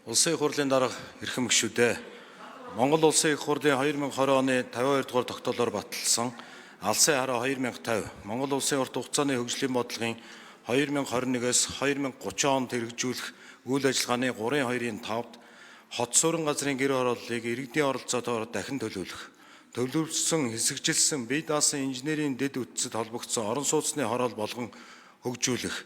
Улсын их хурлын дарга эрхэм гишүүдээ Монгол Улсын их хурлын 2020 оны 52 дугаар тогтоолоор баталсан Алсын хараа 2050 Монгол Улсын урт хугацааны хөгжлийн бодлогын 2021-с 2030 онд хэрэгжүүлэх үйл ажиллагааны 3.2-ын 5-д хот суурин газрын гэр хорооллыг иргэдийн оролцоотойгоор дахин төлөвлөсөн хэсэгжилсэн бие даасан инженерийн дэд үтцэд холбогдсон орон сууцны хороол болгон хөгжүүлэх,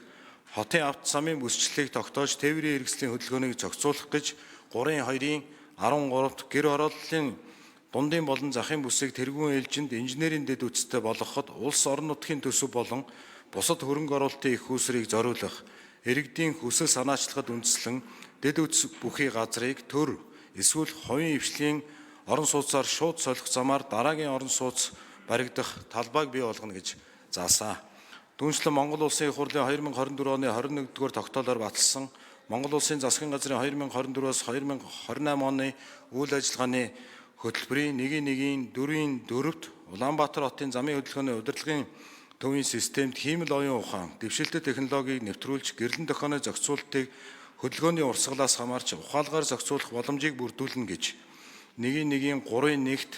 хотын авто замын бүсчлэлийг тогтоож тээврийн хэрэгслийн хөдөлгөөнийг зохицуулах гэж 3.2-ын 13-т гэр хорооллын дундын болон захын бүсийг тэргүүн ээлжинд инженерийн дэд үтцтэй болгоход улс орон нутгийн төсөв болон бусад хөрөнгө оруулалтын их үүсвэрийг зориулах, иргэдийн хүсэл санаачлагад үндэслэн дэд үтц бүхий газрыг төр эсвэл хувийн хвшлийн орон сууцаар шууд солих замаар дараагийн орон сууц баригдах талбайг бий болгоно гэж заасан. Түүнчлэн Монгол Улсын их хурлын 2024 оны 21-р тогтоолоор баталсан Монгол Улсын засгийн газрын 2024-өөс 2028 оны үйл ажиллагааны хөтөлбөрийн 1-1-4-т Улаанбаатар хотын замын хөдөлгөөний удирдлагын төвийн системд хиймэл оюун ухаан, дэвшилтэт технологиг нэвтрүүлж гэрлэн дохионы зохицуулалтыг хөдөлгөөний урсгалаас хамаарч ухаалгаар зохицуулах боломжийг бүрдүүлнэ гэж 1-1-3-1-т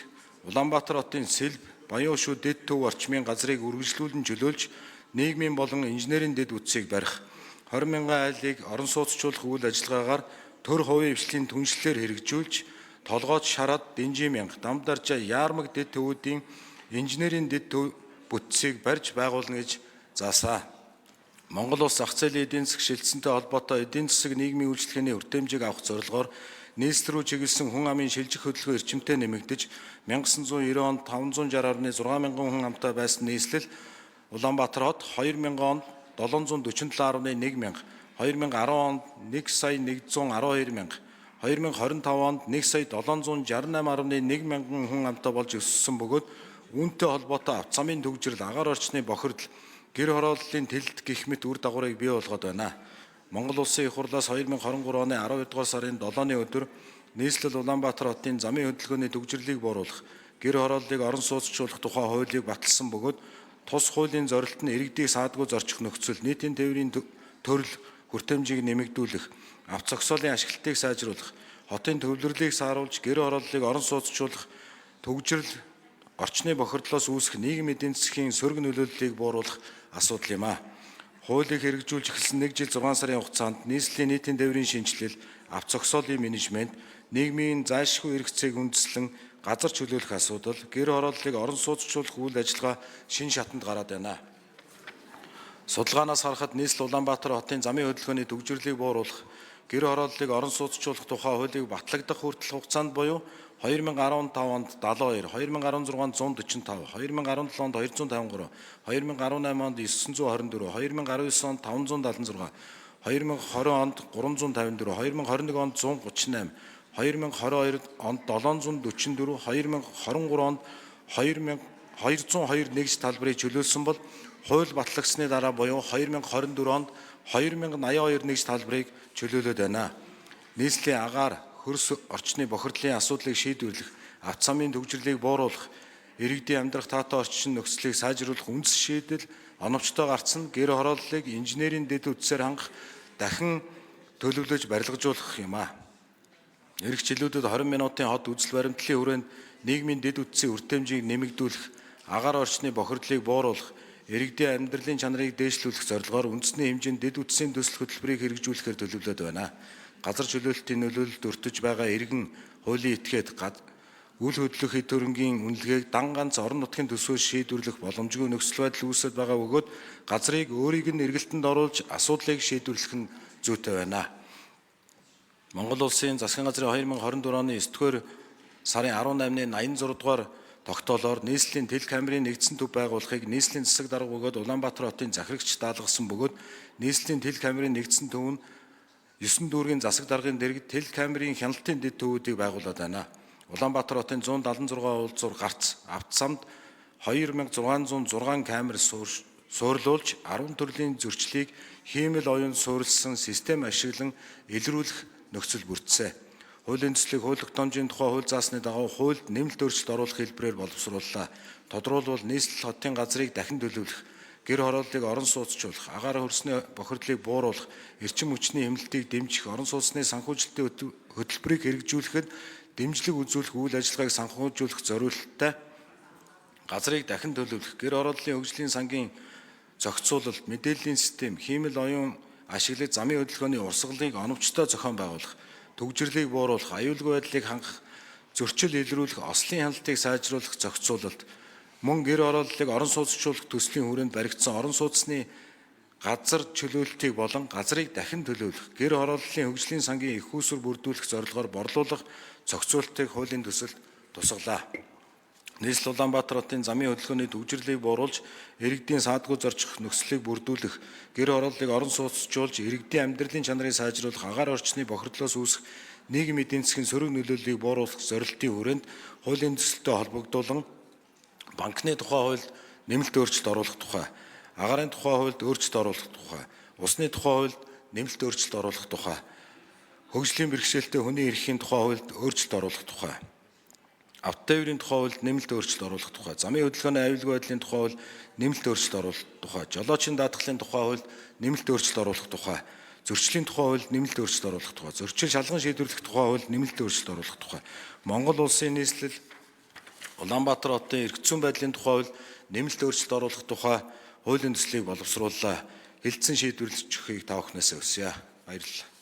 Улаанбаатар хотын Сэлб, Баян Өшөө дэд төв орчмын газрыг үргэлжлүүлэн чөлөөлж нийгмийн болон инженерийн дэд үтцийг барих, 20 мянган айлыг орон сууцчлуулах үйл ажиллагаагаар төр хувийн хвшлийн түншлэлээр хэрэгжүүлж, толгойд шараад Дэнжин мянга, Дамдаржаа, Яармаг дэд төвүүдийн инженерийн дэд бүтцийг барьж байгуулна гэж заасан. Монгол улс зах зээлийн эдийн засаг шилжсэнтэй холбоотой эдийн засаг нийгмийн үйлчлэгээний хүртээмжийг авах зорилгоор нийслэл рүү чиглэсэн хүн амын шилжих хөдөлгөөн эрчимтэй нэмэгдэж 1990 онд 560.6 мянган хүн амтай байсан нийслэл Улаанбаатар хот 2000 онд 747.1 мянга, 2010 онд 1,112 мянга, 2025 онд 1,768.1 мянган хүн амтай болж өссөн бөгөөд үүнтэй холбоотой авто замын төвжирэл, агаар орчны бохирдол, гэр хорооллын тэлэлт гэх мэт үр дагаврыг бий болгоод байна. Монгол Улсын их хурлаас 2023 оны 12 дугаар сарын 7-ны өдөр нийслэл Улаанбаатар хотын замын хөдөлгөөний төвжирлийг бууруулах, гэр хорооллыг орон сууцчлуулах тухай хуулийг баталсан бөгөөд тус хуулийн зорилт нь иргэдийг саадгүй зорчих нөхцөл, нийтийн тээврийн төрөл хүртээмжийг нэмэгдүүлэх, авто зохицуулын ашиглалтыг сайжруулах, хотын төвлөрлийг сааруулж, гэр хорооллыг орон сууцчлуулах, төвжирэл, орчны бохирдлоос үүсэх нийгэм эдийн засгийн сөрөг нөлөөллийг бууруулах асуудал юм а. Хуулийг хэрэгжүүлж эхэлсэн 1 жил 6 сарын хугацаанд нийслэлийн нийтийн тээврийн шинжилэл, авто зохицуулын менежмент, нийгмийн зайлшгүй эрх зээг үндэслэн газар чөлөөлөх асуудал, гэр хорооллыг орон сууцчлуулах үйл ажиллагаа шин шатанд гараад байна. Судалгаанаас харахад нийслэл Улаанбаатар хотын замын хөдөлгөөний төвжирлийг бууруулах, гэр хорооллыг орон сууцчлуулах тухай хуулийг батлагдах хүртэл хугацаанд буюу 2015 онд 72, 2016 онд 145, 2017 онд 253, 2018 онд 924, 2019 онд 576, 2020 онд 354, 2021 онд 138, 2022 онд 744, 2023 онд 202 нэгж талбарыг чөлөөлсөн бол хууль батлагдсны дараа буюу 2024 онд 2082 нэгж талбарыг чөлөөлөд байна. Нийслэлийн агаар, хөрс орчны бохирдлын асуудлыг шийдвэрлэх, авто замын төвжирлийг бууруулах, иргэдийн амьдрах таатай орчин нөхцөлийг сайжруулах үндэс шийдэл оновчтой гарцсан гэр хорооллыг инженерийн дэд үтсээр хангах дахин төлөвлөж барилгажуулах юм а. Ирэх жилүүдэд 20 минутын хот үзэл баримтлалын хүрээнд нийгмийн дэд үтсийн хүртээмжийг нэмэгдүүлэх, агаар орчны бохирдлыг бууруулах, иргэдийн амьдралын чанарыг дээшлүүлэх зорилгоор үндэсний хэмжээнд дэд үтсийн төсөл хөтөлбөрийг хэрэгжүүлэхээр төлөвлөд байна. Газар чөлөөлтийн нөлөөлөлд өртөж байгаа иргэн хуулийн этгээд үл хөдлөх хэд хөрөнгийн үнэлгээг дан ганц орон нутгийн төсвөөс шийдвэрлэх боломжгүй нөхцөл байдал үүсэж байгаа бөгөөд газрыг өөрийг нь эргэлтэнд оруулж асуудлыг шийдвэрлэх нь зүйтэй байна. Монгол Улсын засгийн газрын 2024 оны 9-р сарын 18-ны 86 дугаар тогтоолоор нийслэлийн тэл камерын нэгдсэн төв байгуулахыг нийслэлийн засаг дарга бөгөөд Улаанбаатар хотын захирагч даалгасан бөгөөд нийслэлийн тэл камерын нэгдсэн төв нь 9 дүүргийн засаг даргын дэргэд тэл камерын хяналтын дэд төвүүдийг байгуулад байна. Улаанбаатар хотын 176 уулзуур гарц, авто замд 2606 камер суурлуулж 10 төрлийн зөрчлийг хиймэл оюун суурилсан систем ашиглан илрүүлэх нөхцөл бүрдсэн. Хуулийн төслийг хууль тогтоомжийн тухай хууль заасны дагуу хуульд нэмэлт өөрчлөлт оруулах хэлбэрээр боловсрууллаа. Тодорхойлбол нийслэл хотын газрыг дахин төлөвлөх, гэр хорооллыг орон сууцчлуулах, агаар хөрсний бохирдлыг бууруулах, эрчим хүчний хэмнэлтийг дэмжих, орон сууцны санхүүжилтийн хөтөлбөрийг хэрэгжүүлэхэд дэмжлэг үзүүлэх үйл ажиллагааг санхүүжүүлэх зорилттой газрыг дахин төлөвлөх, гэр хорооллын хөгжлийн сангийн зохицуулалт, мэдээллийн систем, хиймэл оюун ашиглаж замын хөдөлгөөний урсгалыг оновчтой зохион байгуулах, төгжрлийг бууруулах, аюулгүй байдлыг хангах, зөрчил илрүүлэх, ослын хяналтыг сайжруулах зохицуулалт, мөн гэр хорооллыг орон сууцчлуулах төслийн хүрээнд баригдсан орон сууцны газар чөлөөлтийг болон газрыг дахин төлөвлөх, гэр хорооллын хөгжлийн сангийн их үүсвэр бүрдүүлэх зорилгоор борлуулах зохицуулалтыг хуулийн төсөлд тусгалаа. Нийслэл Улаанбаатар хотын замын хөдөлгөөний төвжирлийг бууруулж, иргэдийн саадгүй зорчих нөхцөлийг бүрдүүлэх, гэр хорооллыг орон сууцчлуулж, иргэдийн амьдралын чанарыг сайжруулах, агаар орчны бохирдлоос үүсэх нийгмийн эдийн засгийн сөрөг нөлөөллийг бууруулах зорилтын хүрээнд хуулийн төсөлтөд холбогдуулан банкны тухай хуульд нэмэлт өөрчлөлт оруулах тухай, агаарын тухай хуульд өөрчлөлт оруулах тухай, усны тухай хуульд нэмэлт өөрчлөлт оруулах тухай, хөгжлийн бэрхшээлтэй хүний эрхийн тухай хуульд өөрчлөлт оруулах тухай, автотой үерийн тухай хуульд нэмэлт өөрчлөлт оруулах тухай, замын хөдөлгөөний аюулгүй байдлын тухай хуульд нэмэлт өөрчлөлт оруулах тухай, жолоочийн даатгалын тухай хуульд нэмэлт өөрчлөлт оруулах тухай, зөрчлийн тухай хуульд нэмэлт өөрчлөлт оруулах тухай, зөрчил шалган шийдвэрлэх тухай хуульд нэмэлт өөрчлөлт оруулах тухай, Монгол улсын нийслэл Улаанбаатар хотын эрх зүйн байдлын тухай хуульд нэмэлт өөрчлөлт оруулах тухай хуулийн төслийг боловсрууллаа. Хэлтсэн шийдвэрлэж өгөхийг та бүхнээс хүсье. Баярлалаа.